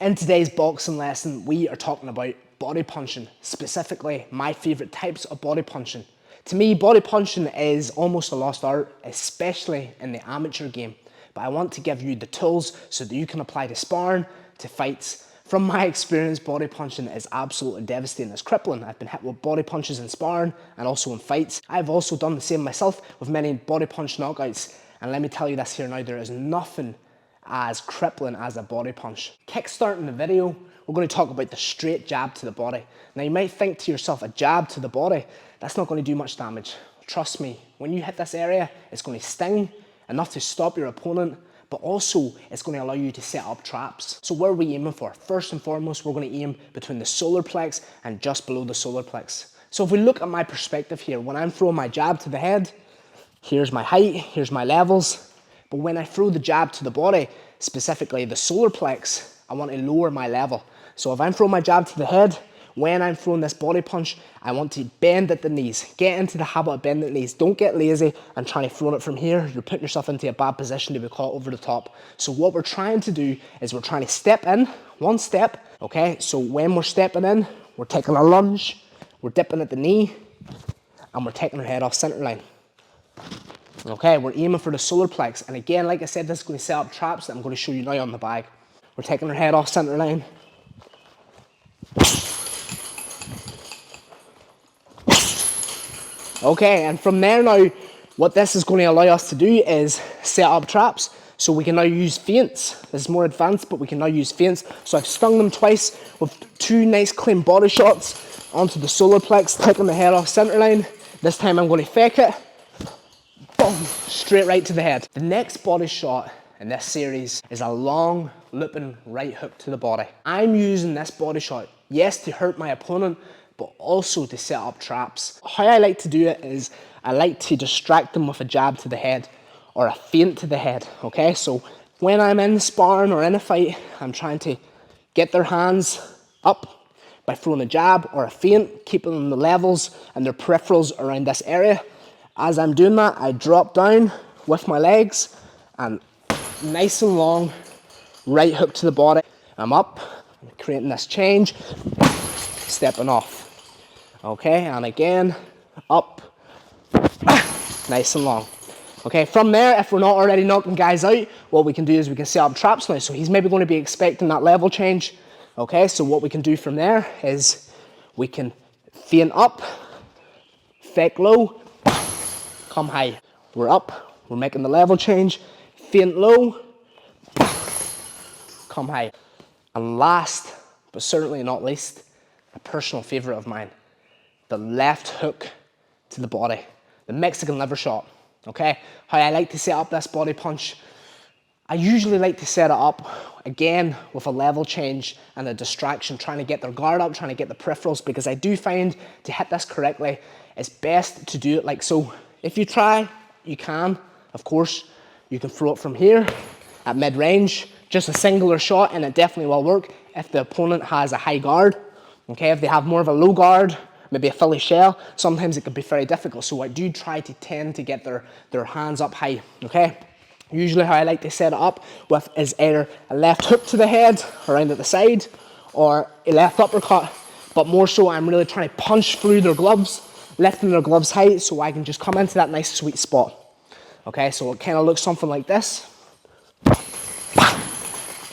In today's boxing lesson, we are talking about body punching, specifically my favourite types of body punching. To me, body punching is almost a lost art, especially in the amateur game. But I want to give you the tools so that you can apply to sparring, to fights. From my experience, body punching is absolutely devastating. It's crippling. I've been hit with body punches in sparring and also in fights. I've also done the same myself with many body punch knockouts. And let me tell you this here now, there is nothing as crippling as a body punch. Kickstarting the video, we're going to talk about the straight jab to the body. Now you might think to yourself, a jab to the body, that's not going to do much damage. Trust me, when you hit this area, it's going to sting enough to stop your opponent, but also it's going to allow you to set up traps. So where are we aiming for? First and foremost, we're going to aim between the solar plex and just below the solar plex. So if we look at my perspective here, when I'm throwing my jab to the head, here's my height, here's my levels. But when I throw the jab to the body, specifically the solar plex, I want to lower my level. So if I'm throwing my jab to the head, when I'm throwing this body punch, I want to bend at the knees. Get into the habit of bending at the knees. Don't get lazy and trying to throw it from here. You're putting yourself into a bad position to be caught over the top. So what we're trying to do is we're trying to step in, one step, okay? So when we're stepping in, we're taking a lunge, we're dipping at the knee, and we're taking our head off center line. Okay, we're aiming for the solar plex. And again, like I said, this is going to set up traps that I'm going to show you now on the bag. We're taking our head off center line. Okay, and from there now, what this is going to allow us to do is set up traps. So we can now use feints. This is more advanced, but we can now use feints. So I've stung them twice with two nice clean body shots onto the solar plex, taking the head off center line. This time I'm going to fake it. Boom, straight right to the head. The next body shot in this series is a long looping right hook to the body. I'm using this body shot, yes, to hurt my opponent, but also to set up traps. How I like to do it is I like to distract them with a jab to the head or a feint to the head, okay? So when I'm in sparring or in a fight, I'm trying to get their hands up by throwing a jab or a feint, keeping them the levels and their peripherals around this area. As I'm doing that, I drop down with my legs and nice and long right hook to the body. I'm up, creating this change, stepping off. Okay, and again, up, nice and long. Okay, from there, if we're not already knocking guys out, what we can do is we can set up traps now. So he's maybe going to be expecting that level change. Okay, so what we can do from there is we can feint up, fake low, come high. We're up, we're making the level change, feint low, come high. And last, but certainly not least, a personal favourite of mine, the left hook to the body, the Mexican liver shot, okay? How I like to set up this body punch, I usually like to set it up, again, with a level change and a distraction, trying to get their guard up, trying to get the peripherals, because I do find to hit this correctly, it's best to do it like so. If you try, you can, of course. You can throw it from here at mid-range, just a singular shot, and it definitely will work if the opponent has a high guard. Okay, if they have more of a low guard, maybe a Philly shell, sometimes it can be very difficult. So I do try to tend to get their hands up high, okay? Usually how I like to set it up with is either a left hook to the head, around at the side, or a left uppercut, but more so I'm really trying to punch through their gloves, lifting their gloves high so I can just come into that nice sweet spot. Okay, so it kind of looks something like this.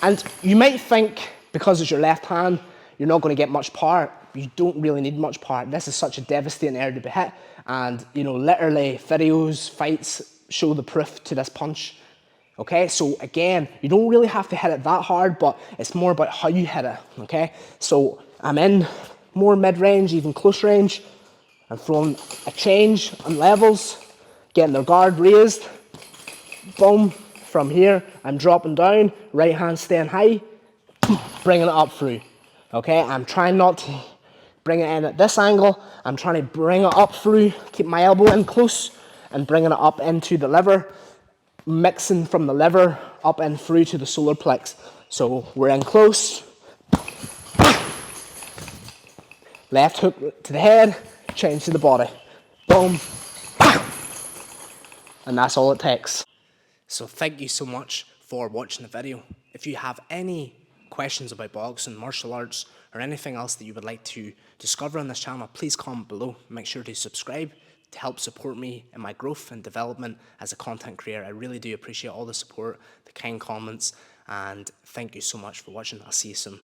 And you might think because it's your left hand, you're not going to get much power. You don't really need much power. This is such a devastating area to be hit. And, you know, literally videos, fights show the proof to this punch. Okay, so again, you don't really have to hit it that hard, but it's more about how you hit it, okay? So I'm in more mid-range, even close range. I'm throwing a change on levels, getting their guard raised. Boom, from here, I'm dropping down, right hand staying high, bringing it up through. Okay, I'm trying not to bring it in at this angle. I'm trying to bring it up through, keep my elbow in close, and bringing it up into the liver, mixing from the liver up and through to the solar plex. So we're in close. Left hook to the head, change to the body. Boom. And that's all it takes. So thank you so much for watching the video. If you have any questions about boxing, martial arts, or anything else that you would like to discover on this channel, please comment below. Make sure to subscribe to help support me in my growth and development as a content creator. I really do appreciate all the support, the kind comments, and thank you so much for watching. I'll see you soon.